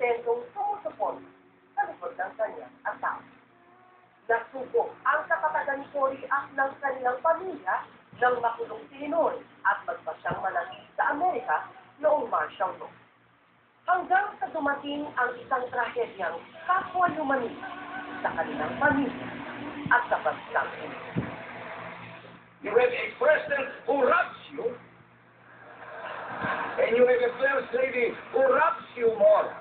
presidentong sumusuport sa likod ng kanyang asawa. Nasuko ang kapataganitory act ng kanilang pamilya nang makulong si Ninoy at magpasyang manatili sa Amerika noong martial law. Hanggang sa dumating ang isang trahedyang kapwa-humanista sa kanilang pamilya at sa bansang ito. You have a president who robs you, and you have a first lady who robs you more.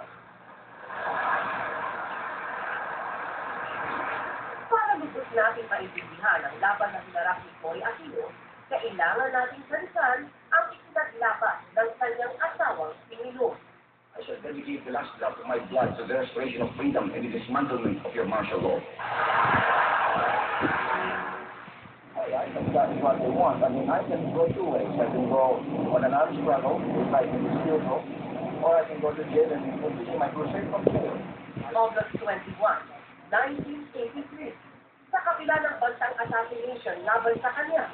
Para lubos natin maintindihan ang laban na hinarap ni Cory Aquino, kailangan nating salitan ang isinaglaban ng kanyang asawang si Ninoy. I shall dedicate the last drop of my blood to the restoration of freedom and the dismantlement of your martial law. I think that's what they want. I mean, I can go two ways. I can go on an armed struggle, if I can still go, or I can go to jail and continue my crusade from jail. August 21, 1983, sa kabila ng bansang assassination laban sa kanya,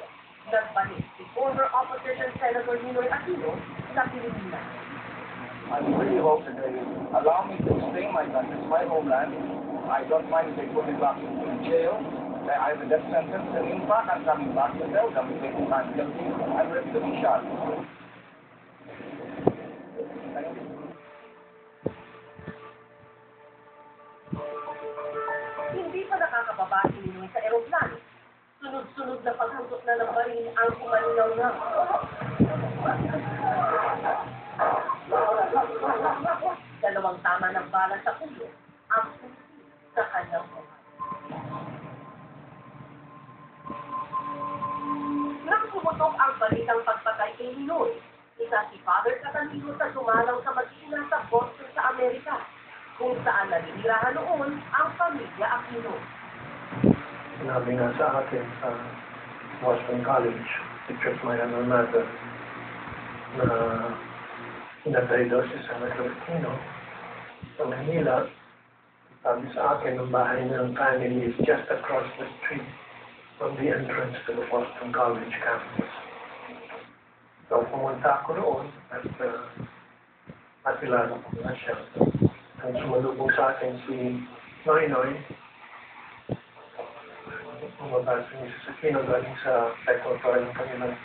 nagbalik si former opposition Senator Ninoy Aquino sa Pilipinas. I really hope that they allow me to stay in my country, it's my homeland. I don't mind if they put me back in jail. I have a death sentence, and in fact, I'm coming back to tell them if they think I'm guilty, I'm ready to be shot. Hindi pa nakakababa si Ninoy sa eroplano. Sunod-sunod na paghutok na ng baril ang kumalinaw na. Dalawang tama ng bala sa ulo ang pusi sa kanyang buhay. Nang sumutok ang balitang pagpatay kay Ninoy, isa si Father Catalino sa dumalaw sa mag-ina sa Boston sa Amerika, kung saan naninirahan noon ang pamilya Aquino. Sinabi nga sa akin sa Boston College, teacher my alma mater, na inatay daw si Senator Aquino sa Manila. Sabi sa akin, ang bahay ng family is just across the street from the entrance to the Boston College campus. So pumunta ako roon at nakilala ko na siya. Ang sumalubong sa akin si Noy, bumaba si Mrs. Aquino galing sa second floor ng kanilang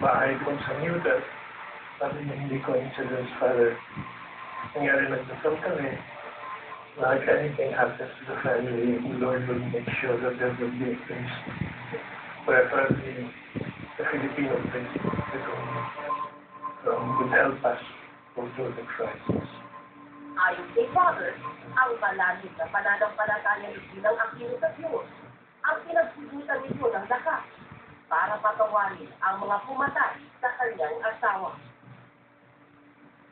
bahay doon sa Newton. Sabi niya, hindi coincidence, Father. Nangyari, nagdasal kami. Like anything happens to the family, the Lord will make sure that there will be a place where the Filipino place would help us go through the crisis. Ayon kay Father, ang malalim na pananampalataya ni Ginang Aquino sa Diyos ang pinagsugutan nito ng lakas para patawarin ang mga pumatay sa kanyang asawa.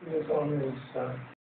He was always